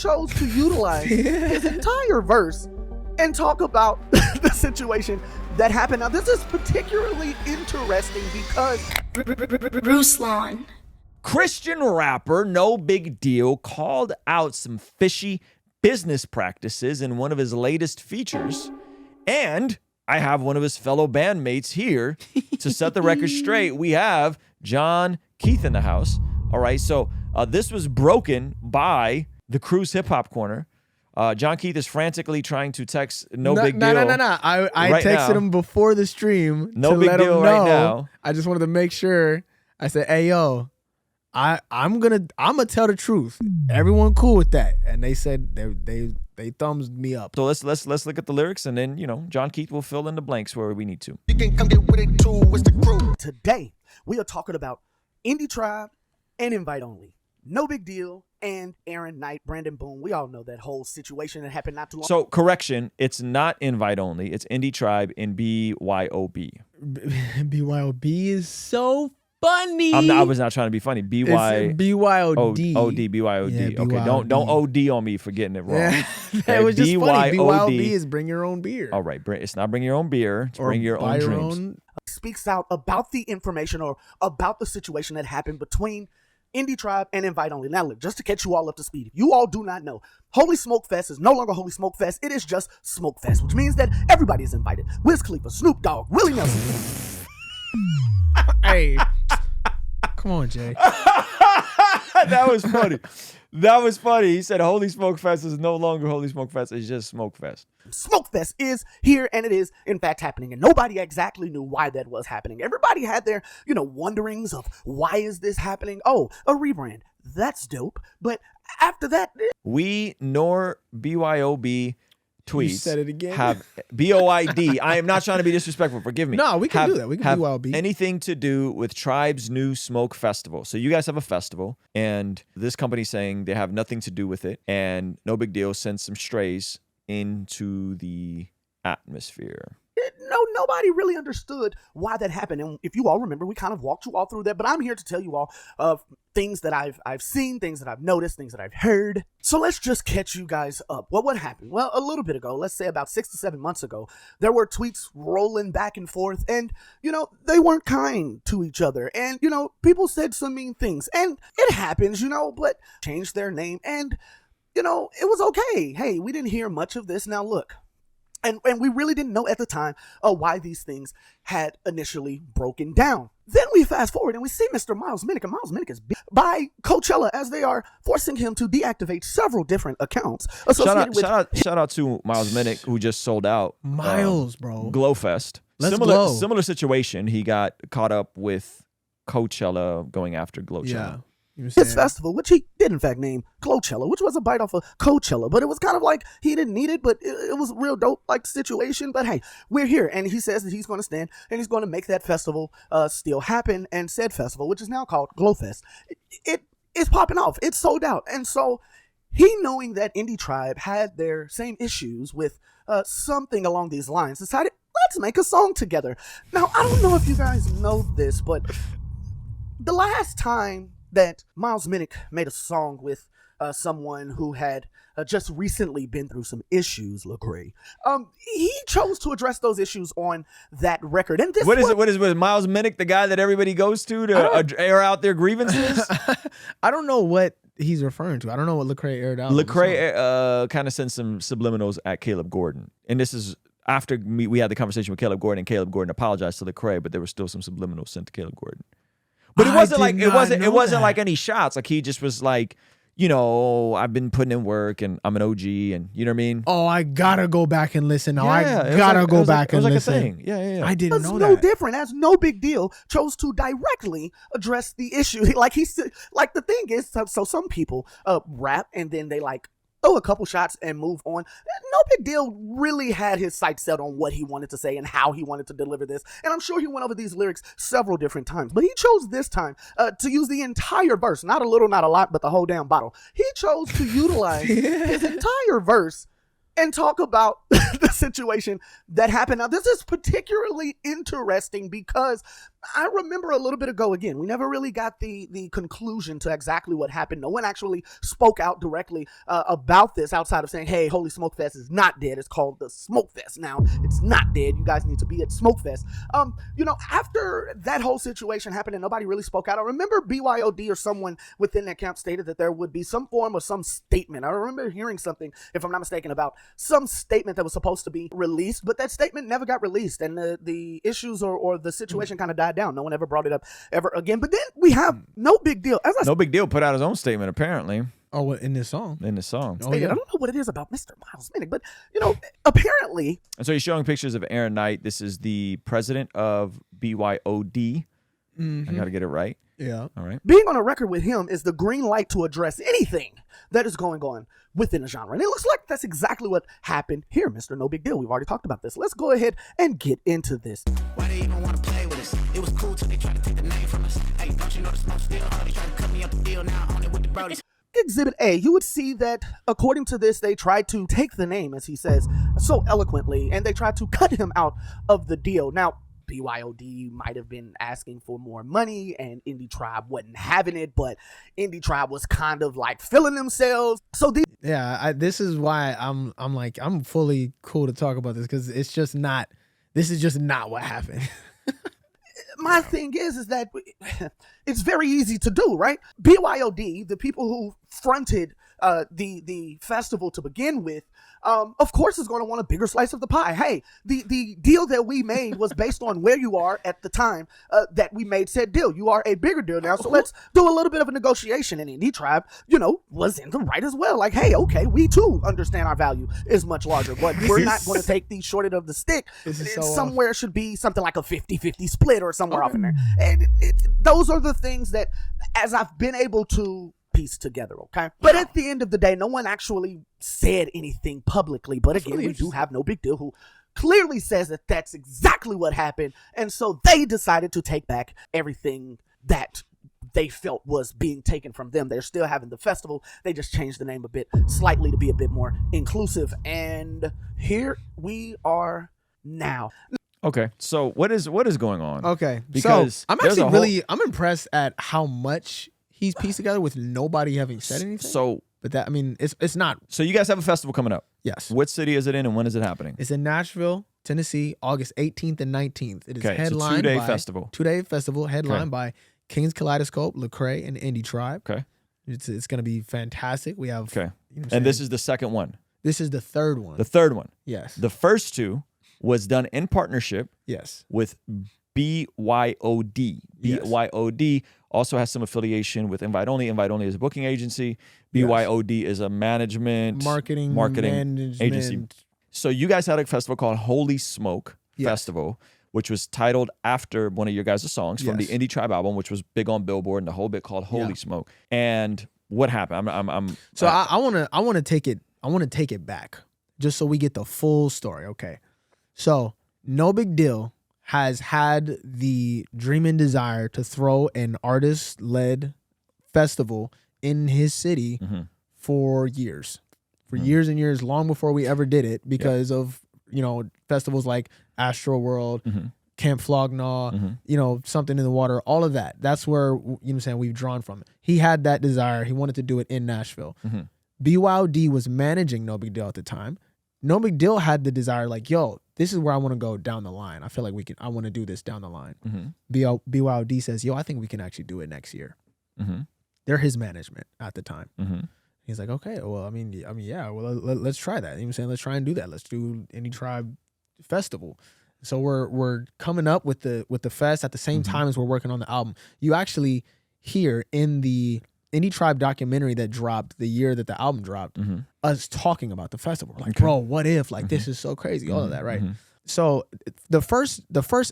chose to utilize his entire verse and talk about the situation that happened. Now, this is particularly interesting because Ruslan. Christian rapper No Big Deal called out some fishy business practices in one of his latest features. And I have one of his fellow bandmates here to set the record straight. We have John Keith in the house. All right, so this was broken by the Crew's Hip Hop Corner. John Keith is frantically trying to text No Big Deal. No. I right texted now. him before the stream No to Big let Deal him right know. now. I just wanted to make sure. I said, "Hey, yo, I'm gonna tell the truth. Everyone cool with that?" And they said they thumbs me up. So let's look at the lyrics, and then John Keith will fill in the blanks where we need to. you can come get with it too. It's the Crew. Today, we are talking about Indie Tribe and Invite Only. No Big Deal and Aaron Knight, Brandon Boone. We all know that whole situation that happened not too long. So correction, it's not Invite Only. It's Indie Tribe in BYOB. BYOB is so funny. I was not trying to be funny. BYOD. BYOD. Yeah, Okay, BYOD. don't OD on me for getting it wrong. Yeah. Okay, It was just funny. BYOB BYOD. is bring your own beer. All right, it's not bring your own beer. It's bring your buy own dreams. Speaks out about the information or about the situation that happened between Indie Tribe and Invite Only. Now, look, just to catch you all up to speed, if you all do not know, Holy Smoke Fest is no longer Holy Smoke Fest. It is just Smoke Fest, which means that everybody is invited. Wiz Khalifa, Snoop Dogg, Willie Nelson. Hey, come on, Jay. That was funny. That was funny. He said Holy Smoke Fest is no longer Holy Smoke Fest. It's just Smoke Fest. Smoke Fest is here, and it is in fact happening, and nobody exactly knew why that was happening. Everybody had their wonderings of why is this happening. Oh, a rebrand, that's dope. But after that, We nor BYOB tweets You said it again. have BOID. I am not trying to be disrespectful. Forgive me. No, we can have, do that. We can have BYOB. anything to do with Tribe's new Smoke Festival. So you guys have a festival, and this company's saying they have nothing to do with it, and No Big Deal sends some strays into the atmosphere. nobody really understood why that happened. And if you all remember, we kind of walked you all through that. But I'm here to tell you all of things that I've seen, things that I've noticed, things that I've heard. So let's just catch you guys up. Well, what happened? Well, a little bit ago, let's say about 6 to 7 months ago, there were tweets rolling back and forth, and they weren't kind to each other, and people said some mean things, and it happens, but changed their name, and it was okay. Hey, we didn't hear much of this. Now look. And we really didn't know at the time why these things had initially broken down. Then we fast forward and we see Mr. Miles Minnick, and Miles Minnick is beat by Coachella as they are forcing him to deactivate several different accounts associated with. Shout out to Miles Minnick, who just sold out Miles, bro. Glowfest. Let's glow. Similar situation. He got caught up with Coachella going after Glowchella. Yeah. His festival, which he did in fact name Coachella, which was a bite off of Coachella, but it was kind of like he didn't need it, but it was a real dope like situation. But hey, we're here, and he says that he's going to stand and he's going to make that festival still happen. And said festival, which is now called Glowfest, it is popping off. It's sold out, and so he, knowing that Indie Tribe had their same issues with something along these lines, decided, let's make a song together. Now, I don't know if you guys know this, but the last time that Miles Minnick made a song with someone who had just recently been through some issues, Lecrae, he chose to address those issues on that record. And this What is Miles Minnick, the guy that everybody goes to air out their grievances? I don't know what he's referring to. I don't know what Lecrae aired out. Lecrae kind of sent some subliminals at Caleb Gordon, and this is after we had the conversation with Caleb Gordon, and Caleb Gordon apologized to Lecrae, but there were still some subliminals sent to Caleb Gordon. But it wasn't like any shots. Like he just was like, I've been putting in work and I'm an OG, and you know what I mean? Oh, I gotta go back and listen. Now Yeah, I gotta go back and listen. It listen. was like a thing. Yeah. I didn't know no that. different, as No Big Deal chose to directly address the issue. Like the thing is, so some people rap and then they throw a couple shots and move on. No Big Deal really had his sights set on what he wanted to say and how he wanted to deliver this. And I'm sure he went over these lyrics several different times. But he chose this time to use the entire verse. Not a little, not a lot, but the whole damn bottle. He chose to utilize his entire verse and talk about the situation that happened. Now, this is particularly interesting because I remember a little bit ago, again, we never really got the conclusion to exactly what happened. No one actually spoke out directly about this outside of saying, hey, Holy Smoke Fest is not dead. It's called the Smoke Fest now. It's not dead. You guys need to be at Smoke Fest. After that whole situation happened and nobody really spoke out, I remember BYOD or someone within that camp stated that there would be some form of some statement. I remember hearing something, if I'm not mistaken, about some statement that was supposed to be released, but that statement never got released, and the issues or the situation kind of died down. No one ever brought it up ever again. But then we have No Big Deal. No Big Deal put out his own statement, apparently. Oh, what, in this song? In the song. Oh, yeah. I don't know what it is about Mr. Miles Minnick, but, apparently. And so he's showing pictures of Aaron Knight. This is the president of BYOD. I got to get it right. Yeah. All right. Being on a record with him is the green light to address anything that is going on within the genre. And it looks like that's exactly what happened here, Mr. No Big Deal. We've already talked about this. Let's go ahead and get into this. Why they even want to play with us? It was cool till they tried to take the name from us. Hey, don't you know the smoke still hard? They try to cut me up the deal now, on it with the brodies. Exhibit A, you would see that according to this, they tried to take the name, as he says so eloquently, and they tried to cut him out of the deal. Now, BYOD might have been asking for more money and Indie Tribe wasn't having it, but Indie Tribe was kind of like feeling themselves. So this is why I'm fully cool to talk about this, because this is just not what happened. my thing is that it's very easy to do, right? BYOD, the people who fronted the festival to begin with, of course is going to want a bigger slice of the pie. Hey, the deal that we made was based on where you are at the time that we made said deal. You are a bigger deal now, so let's do a little bit of a negotiation. And Indie Tribe, was in the right as well. Like, hey, okay, we too understand our value is much larger, but we're not going to take the short end of the stick. Somewhere should be something like a 50-50 split or somewhere off in there. And those are the things that, as I've been able to piece together, okay? But at the end of the day, no one actually said anything publicly. But again, we do have No Big Deal, who clearly says that that's exactly what happened. And so they decided to take back everything that they felt was being taken from them. They're still having the festival. They just changed the name a bit slightly to be a bit more inclusive. And here we are now. Okay, so what is going on? Okay, because so I'm actually I'm impressed at how much he's pieced together with nobody having said anything. So, but that, I mean, it's not. So you guys have a festival coming up. Yes. What city is it in, and when is it happening? It's in Nashville, Tennessee, August 18th and 19th. It is headlined it's a 2-day by festival. 2-day festival headlined by King's Kaleidoscope, Lecrae, and Indie Tribe. Okay. It's going to be fantastic. We have. Okay. And this is the second one. This is the third one. The third one. Yes. The first two was done in partnership. Yes. With BYOD. Yes. BYOD also has some affiliation with Invite Only. Invite Only is a booking agency. BYOD is a marketing agency. So you guys had a festival called Holy Smoke Festival, which was titled after one of your guys' songs from the Indie Tribe album, which was big on Billboard, and the whole bit called Holy Smoke. And what happened? I want to take it back just so we get the full story. Okay. So No Big Deal has had the dream and desire to throw an artist-led festival in his city for years. Years and years, long before we ever did it, because of, festivals like Astro World, Camp Flognaw, Something in the Water, all of that. That's where, we've drawn from it. He had that desire. He wanted to do it in Nashville. BYOD was managing No Big Deal at the time. No Big Deal had the desire, like, yo, this is where I want to go down the line. I feel like I want to do this down the line. BYOD says, yo, I think we can actually do it next year. They're his management at the time. He's like, okay, well, yeah, well, let's try that. Let's try and do that. Let's do Indie Tribe Festival. So we're coming up with the fest at the same time as we're working on the album. You actually hear in the Indie Tribe documentary that dropped the year that the album dropped, us talking about the festival. Like, bro, what if? Like, this is so crazy. All of that, right? So the first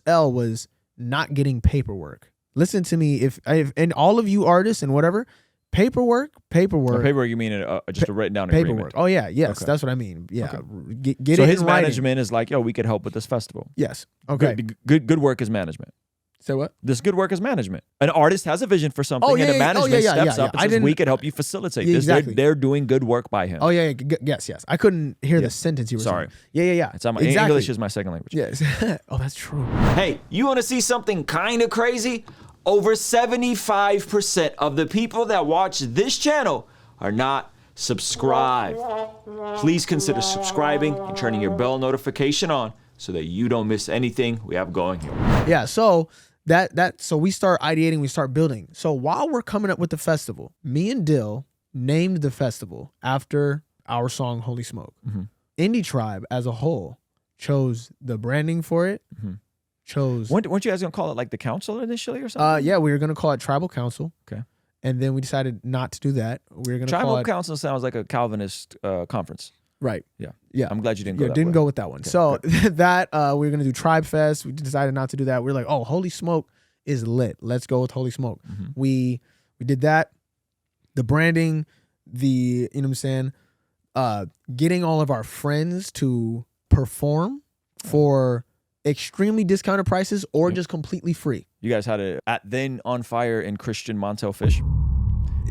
L was not getting paperwork. Listen to me, if and all of you artists and whatever, paperwork. Paperwork, you mean just a written down paperwork. agreement? Oh yeah, yes, that's what I mean. Yeah, okay. Get so it his in writing. management is like, yo, we could help with this festival. Yes. Okay. Good work as management. Say what? This good work is management. An artist has a vision for something, and a management steps up and says, we can help you facilitate this. Exactly. They're doing good work by him. Oh, yeah. Yes. I couldn't hear the sentence you were Sorry. saying. Yeah. It's on my, English is my second language. Yes. Oh, that's true. Hey, you want to see something kind of crazy? Over 75% of the people that watch this channel are not subscribed. Please consider subscribing and turning your bell notification on so that you don't miss anything we have going here. Yeah, so so we start ideating, we start building. So while we're coming up with the festival, me and Dill named the festival after our song Holy Smoke. Indie Tribe as a whole chose the branding for it. Weren't you guys gonna call it like the council initially or something? Yeah, we were gonna call it Tribal Council. Okay. And then we decided not to do that. We were gonna Tribal call it Council sounds like a Calvinist conference. Right. Yeah. I'm glad you didn't go that didn't way. go with that one. Okay, So that we were gonna do Tribe Fest. We decided not to do that. We were like, oh, Holy Smoke is lit. Let's go with Holy Smoke. We did that. The branding, you know what I'm saying? Getting all of our friends to perform for extremely discounted prices or just completely free. You guys had at then on fire in Christian Montel Fish.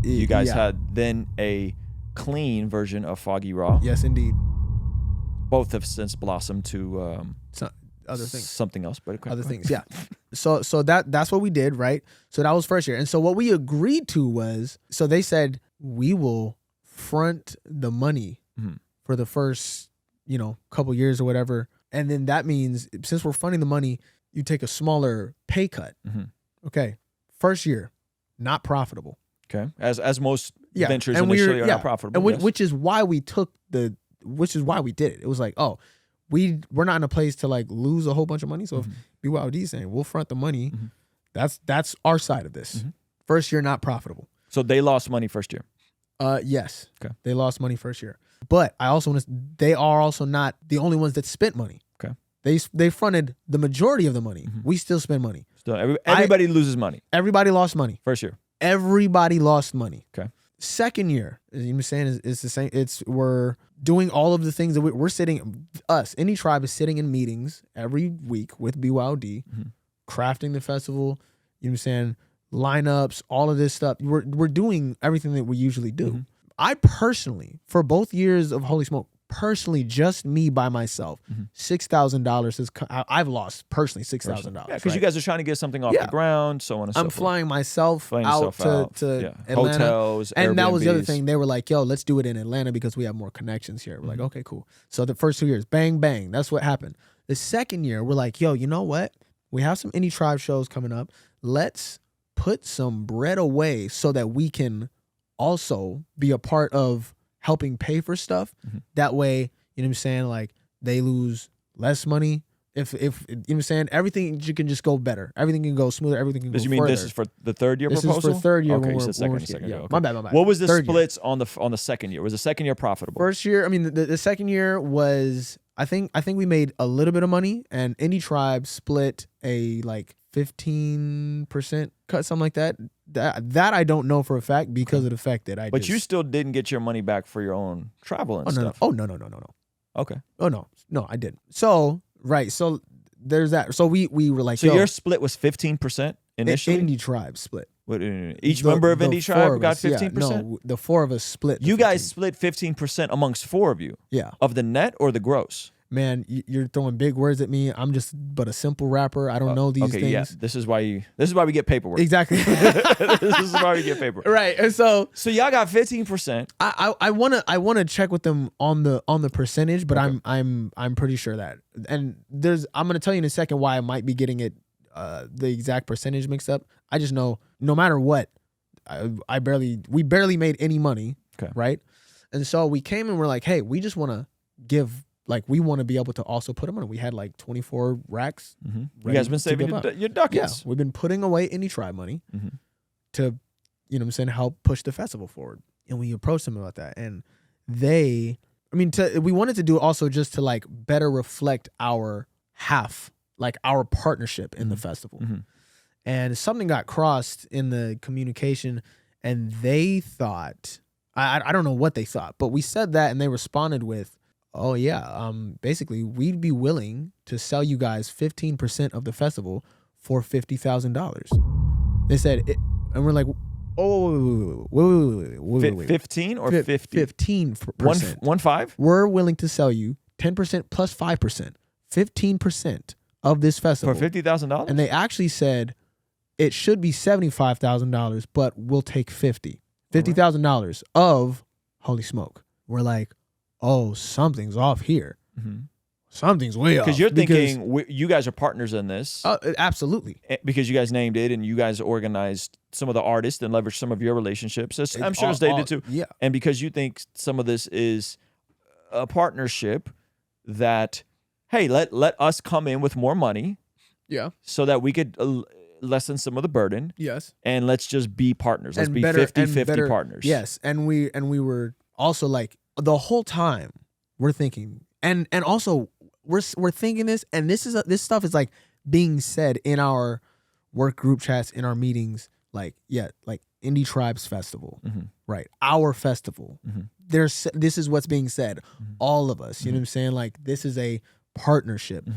You guys had then a clean version of Foggy Raw. Yes, indeed. Both have since blossomed to Other things. something else, but okay. Other things, yeah. So that's what we did, right? So that was first year. And so what we agreed to was, so they said, we will front the money for the first, couple years or whatever. And then that means, since we're funding the money, you take a smaller pay cut. Okay. First year, not profitable. Okay. As most ventures and initially are not profitable. And which is why we did it. It was like, oh, we're not in a place to like lose a whole bunch of money. So if BYOD is saying we'll front the money, that's our side of this. First year, not profitable. So they lost money first year. Yes. Okay. They lost money first year. But they are also not the only ones that spent money. Okay. They fronted the majority of the money. We still spend money. So everybody loses money. Everybody lost money. First year. Everybody lost money. Okay. Second year, as you were saying, is the same. We're doing all of the things that we're sitting. Any tribe is sitting in meetings every week with BYOD, crafting the festival. You know what I'm saying? Lineups, all of this stuff. We're doing everything that we usually do. I personally, for both years of Holy Smoke, just me by myself, $6,000 I've lost personally $6,000. Yeah, because you guys are trying to get something off the ground, so on and so forth. I'm flying myself out to Atlanta. Hotels, and that was the other Airbnbs. thing. They were like, yo, let's do it in Atlanta because we have more connections here. We're like, okay, cool. So the first 2 years, bang, bang. That's what happened. The second year, we're like, yo, you know what? We have some indie tribe shows coming up. Let's put some bread away so that we can also be a part of helping pay for stuff. That way, you know what I'm saying? Like they lose less money. If you know what I'm saying, everything can just go better. Everything can go smoother. Everything can go further. You mean this is for the third year proposal? This is for third year. Okay, when so we're second year. yeah. Okay. My bad. What was the Third year. splits on the second year? Was the second year profitable? First year, I mean, the second year was, I think we made a little bit of money, and Indie Tribe split a like 15% cut, something like that. That I don't know for a fact because of the fact that I. But you still didn't get your money back for your own travel and stuff. No. Okay. Oh no, I didn't. So right, so there's that. So we were like, So yo, your split was 15% initially. Indie Tribe split. Each member of Indie Tribe got 15%. No, the four of us split. You guys split 15% amongst four of you. Yeah. Of the net or the gross? Man, you're throwing big words at me. I'm just but a simple rapper. I don't know these things. Yeah. This is why we get paperwork. Exactly. This is why we get paperwork. Right. And so y'all got 15%. I wanna check with them on the percentage, but okay. I'm pretty sure that. And I'm gonna tell you in a second why I might be getting it the exact percentage mixed up. I just know no matter what, we barely made any money. Okay. Right. And so we came and we're like, hey, we just wanna give. Like, we want to be able to also put them on. We had like 24 racks. You guys been saving your ducats. Yeah, we've been putting away Indie Tribe money to, you know what I'm saying, help push the festival forward. And we approached them about that. And we wanted to do it also just to like better reflect our our partnership in the festival. And something got crossed in the communication and they thought, I don't know what they thought, but we said that and they responded with, oh yeah, basically we'd be willing to sell you guys 15% of the festival for $50,000. They said, and we're like, oh, wait. 15 or 50? 15%. 1.5? We're willing to sell you 10% plus 5%, 15% of this festival. For $50,000? And they actually said it should be $75,000, but we'll take $50,000 of holy smoke. We're like, oh, something's off here. Mm-hmm. Something's way off. Because you're thinking you guys are partners in this. Absolutely. Because you guys named it and you guys organized some of the artists and leveraged some of your relationships. I'm sure they did too. Yeah. And because you think some of this is a partnership that, hey, let us come in with more money. Yeah. So that we could lessen some of the burden. Yes. And let's just be partners. Let's be 50-50 partners. Yes. And we were also like, the whole time we're thinking, and also we're thinking this, and this stuff is like being said in our work group chats, in our meetings, like Indie Tribes Festival, right? Our festival. This is what's being said. All of us, you know what I'm saying? Like, this is a partnership.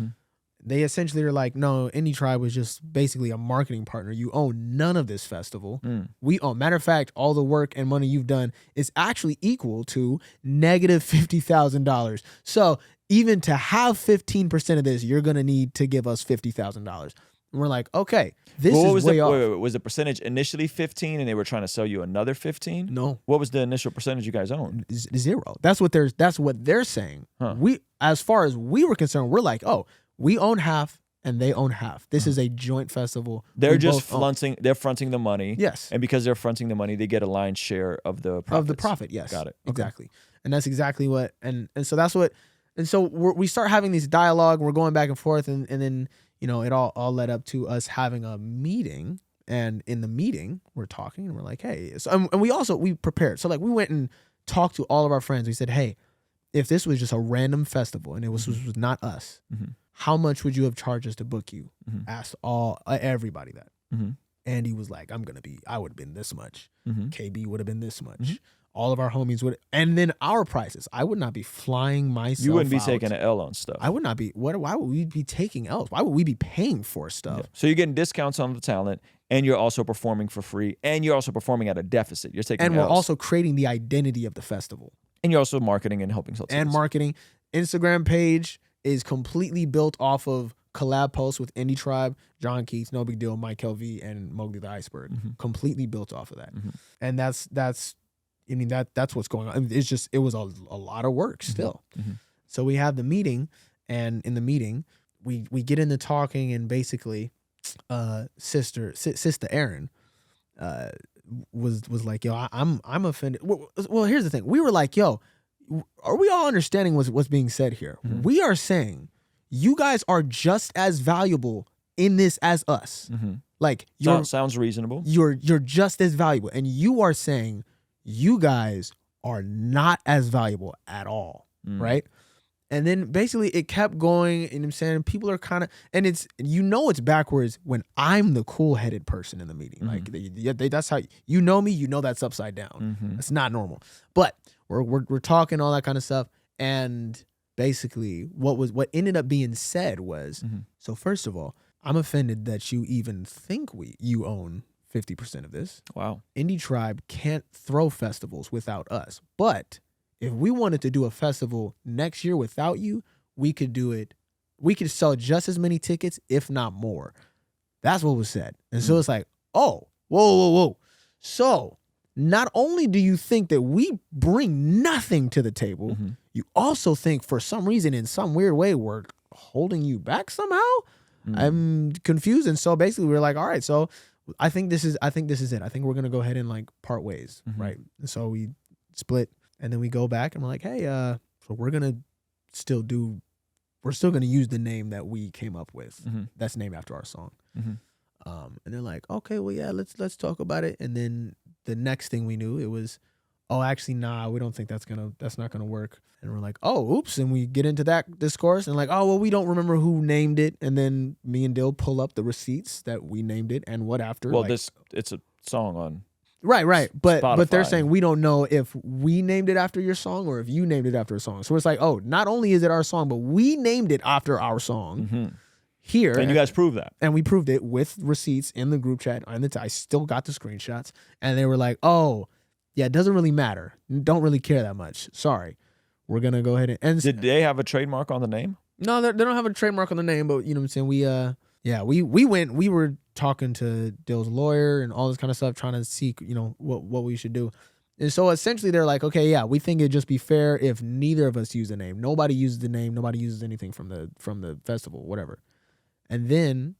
They essentially are like, no, Indie Tribe was just basically a marketing partner. You own none of this festival. We own. Matter of fact, all the work and money you've done is actually equal to negative $50,000. So even to have 15% of this, you're going to need to give us $50,000. And we're like, okay, this is way off. Wait, was the percentage initially 15 and they were trying to sell you another 15? No. What was the initial percentage you guys owned? Zero. That's what they're saying. Huh. As far as we were concerned, we're like, oh, we own half and they own half. This is a joint festival. They're just fronting the money. Yes. And because they're fronting the money, they get a lion's share of the profits. Of the profit, yes. Got it. Okay. Exactly. And that's exactly what, and so that's what, and so we start having these dialogue, we're going back and forth, and then, you know, it all led up to us having a meeting. And in the meeting, we're talking and we're like, hey, so, and we prepared. So like we went and talked to all of our friends. We said, hey, if this was just a random festival and it was not us, how much would you have charged us to book you? Asked everybody that. Andy was like, I would have been this much. KB would have been this much. All of our homies would, and then our prices. I would not be flying myself. You wouldn't be out. taking an L on stuff. I would not be. Why would we be taking L's? Why would we be paying for stuff? Yeah. So you're getting discounts on the talent, and you're also performing for free, and you're also performing at a deficit. You're taking and L's. we're also creating the identity of the festival. And you're also marketing and helping sell tickets. And marketing. Instagram page is completely built off of collab posts with Indie Tribe, John Keats, No Big Deal, Mike LV, and Mowgli the Iceberg. Completely built off of that. And that's I mean, that's what's going on. It's just, it was a lot of work still. So we have the meeting, and in the meeting, we get into talking, and basically, Sister Erin was like, yo, I'm offended. Well, here's the thing. We were like, yo, are we all understanding what's being said here? We are saying you guys are just as valuable in this as us. Like, sounds reasonable. You're just as valuable, and you are saying you guys are not as valuable at all, right? And then basically it kept going, and I'm saying people are kind of, and it's, it's backwards when I'm the cool-headed person in the meeting. Like that's how, you know me, you know that's upside down. That's not normal. But we're talking all that kind of stuff, and basically what ended up being said was, so first of all, I'm offended that you even think you own 50% of this. Wow. Indie Tribe can't throw festivals without us. But if we wanted to do a festival next year without you, we could do it. We could sell just as many tickets, if not more. That's what was said. And so it's like, oh, whoa. So not only do you think that we bring nothing to the table, you also think for some reason, in some weird way, we're holding you back somehow. I'm confused. And so basically we're like, all right, so I think this is it. I think we're gonna go ahead and like part ways, right? And so we split, and then we go back and we're like, hey, so we're still gonna use the name that we came up with. That's named after our song. And they're like, okay, well, yeah, let's talk about it. And then the next thing we knew, it was, oh, actually, nah, we don't think that's not gonna work. And we're like, oh, oops. And we get into that discourse and like, oh, well, we don't remember who named it. And then me and Dill pull up the receipts that we named it and what after. Well, like, it's a song on right. But they're Spotify. saying we don't know if we named it after your song or if you named it after a song. So it's like, oh, not only is it our song, but we named it after our song. here. And you guys proved that. And we proved it with receipts in the group chat. I still got the screenshots. And they were like, oh, yeah, it doesn't really matter. Don't really care that much. Sorry. We're going to go ahead and Did they have a trademark on the name? No, they don't have a trademark on the name, but you know what I'm saying? We were talking to Dill's lawyer and all this kind of stuff, trying to see, what we should do. And so essentially they're like, okay, yeah, we think it'd just be fair if neither of us use the name. Nobody uses the name. Nobody uses anything from the festival, whatever. And then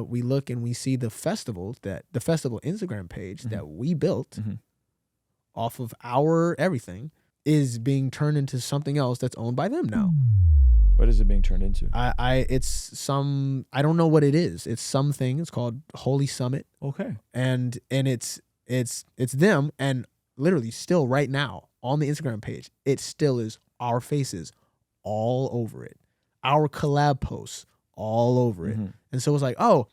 we look and we see the festival Instagram page that we built off of our everything is being turned into something else that's owned by them now. What is it being turned into? I don't know what it is. It's something. It's called Holy Summit. Okay. And it's them, and literally still right now on the Instagram page, it still is our faces all over it. Our collab posts all over it. And so it's like, oh,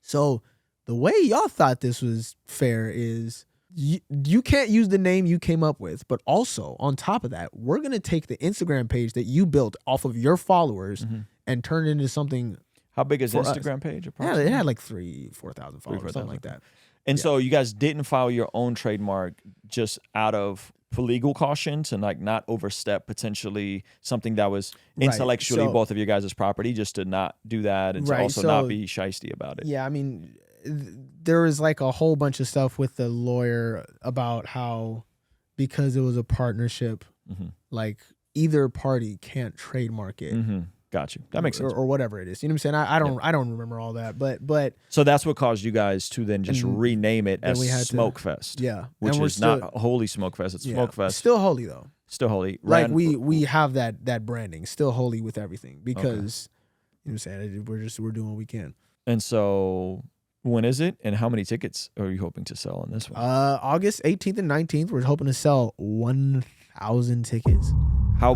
so the way y'all thought this was fair is you can't use the name you came up with, but also on top of that, we're going to take the Instagram page that you built off of your followers and turn it into something. How big is the for us. Instagram page? Yeah, Approximately? it had like 4,000 followers, something like that. And so you guys didn't file your own trademark just out of for legal caution to like not overstep potentially something that was intellectually both of your guys' property, just to not do that and to also not be shysty about it. Yeah, I mean, there was like a whole bunch of stuff with the lawyer about how because it was a partnership, like either party can't trademark it. Got you. That makes sense. Or whatever it is. You know what I'm saying? I don't remember all that, but so that's what caused you guys to then just rename it as Smokefest. Yeah, which is not Holy Smokefest. It's Smokefest. Still holy though. Still holy. Like we have that branding. Still holy with everything because you know what I'm saying? We're doing what we can. And so when is it? And how many tickets are you hoping to sell on this one? August 18th and 19th. We're hoping to sell 1,000 tickets. How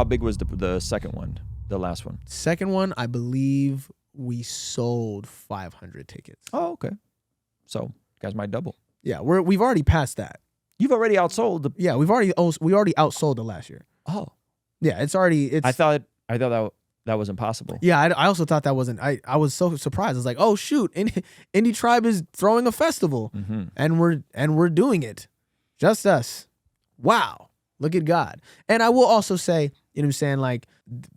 big was the second one? The last one. Second one, I believe we sold 500 tickets. Oh, okay. So you guys might double. Yeah, we've already passed that. You've already outsold the. Yeah, we already outsold the last year. Oh, yeah, it's already. I thought that was impossible. Yeah, I also thought that wasn't. I was so surprised. I was like, oh shoot, Indie Tribe is throwing a festival, and we're doing it, just us. Wow, look at God. And I will also say, you know what I'm saying, like,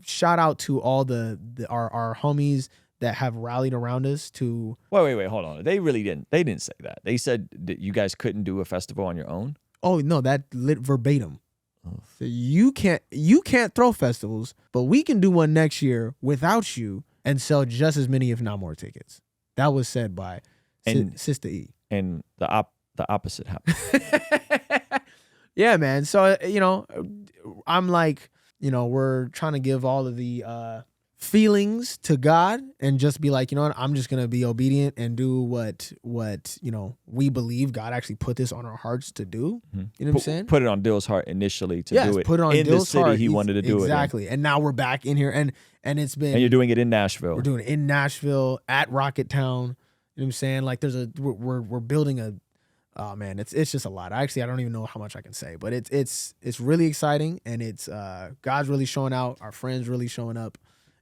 shout out to all our homies that have rallied around us to. Wait, hold on. They didn't say that. They said that you guys couldn't do a festival on your own. Oh no, that lit verbatim. So you can't throw festivals, but we can do one next year without you and sell just as many, if not more, tickets. That was said by Sister E. And the opposite happened. Yeah, man. So I'm like, we're trying to give all of the feelings to God and just be like, you know what, I'm just gonna be obedient and do what we believe God actually put this on our hearts to do. You know what I'm saying? Put it on Dill's heart initially to do it. Put it on in Dill's the city heart. he wanted to do it. Exactly. And now we're back in here and it's been. And you're doing it in Nashville. We're doing it in Nashville at Rocket Town. You know what I'm saying? Like we're building a. Oh man, it's just a lot. I don't even know how much I can say, but it's really exciting and it's God's really showing out. Our friends really showing up.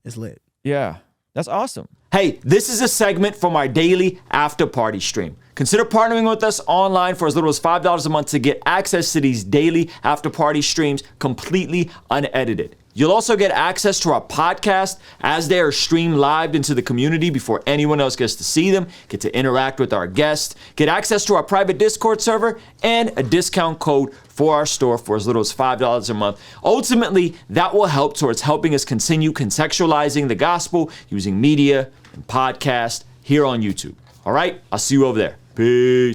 It's lit. Yeah, that's awesome. Hey, this is a segment from our daily after party stream. Consider partnering with us online for as little as $5 a month to get access to these daily after party streams completely unedited. You'll also get access to our podcast as they are streamed live into the community before anyone else gets to see them, get to interact with our guests, get access to our private Discord server, and a discount code for our store for as little as $5 a month. Ultimately, that will help towards helping us continue contextualizing the gospel using media and podcast here on YouTube. All right, I'll see you over there. Peace.